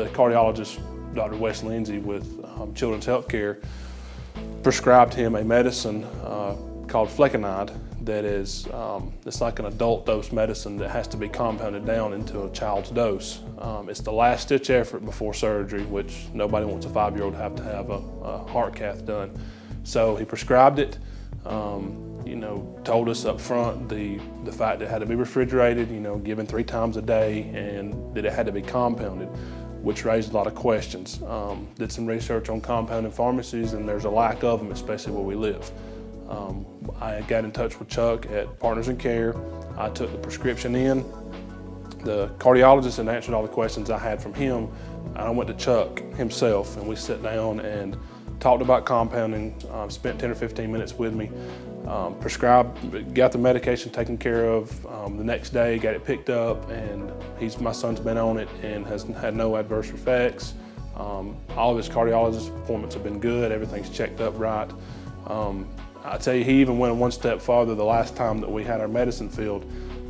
the cardiologist, Dr. Wes Lindsay with Children's Healthcare, prescribed him a medicine called flecainide that is, it's like an adult dose medicine that has to be compounded down into a child's dose. It's the last ditch effort before surgery, which nobody wants a 5-year-old to have a heart cath done. So he prescribed it, you know, told us up front the fact that it had to be refrigerated, you know, given 3 times a day, and that it had to be compounded, which raised a lot of questions. Did some research on compounding pharmacies, and there's a lack of them, especially where we live. I got in touch with Chuck at Partners in Care. I took the prescription in. The cardiologist had answered all the questions I had from him. I went to Chuck himself, and we sat down and talked about compounding, spent 10 or 15 minutes with me, prescribed, got the medication taken care of. The next day, got it picked up, and my son's been on it and has had no adverse effects. All of his cardiologist appointments have been good. Everything's checked up right. I tell you, he even went one step farther the last time that we had our medicine filled.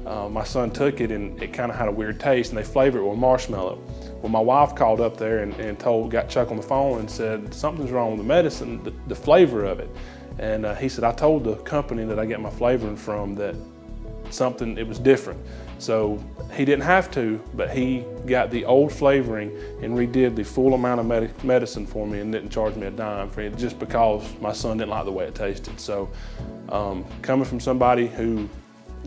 My son took it, and it kind of had a weird taste, and they flavored it with marshmallow. Well, my wife called up there and got Chuck on the phone and said, something's wrong with the medicine, the flavor of it. And he said, I told the company that I get my flavoring from that it was different. So he didn't have to, but he got the old flavoring and redid the full amount of medicine for me and didn't charge me a dime for it, just because my son didn't like the way it tasted. So coming from somebody who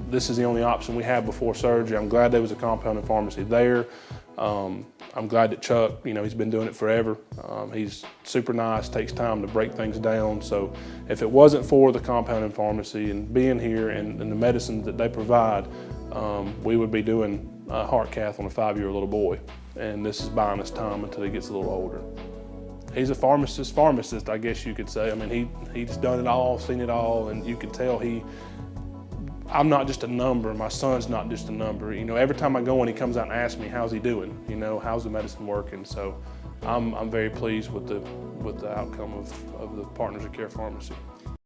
this is the only option we had before surgery, I'm glad there was a compounding pharmacy there. I'm glad that Chuck, you know, he's been doing it forever. He's super nice, takes time to break things down. So if it wasn't for the compounding pharmacy and being here and the medicines that they provide, we would be doing a heart cath on a 5-year-old little boy. And this is buying us time until he gets a little older. He's a pharmacist, I guess you could say. I mean, he's done it all, seen it all, and you can tell I'm not just a number, my son's not just a number. You know, every time I go in, he comes out and asks me, how's he doing? You know, how's the medicine working? So I'm very pleased with the outcome of the Partners in Care Pharmacy.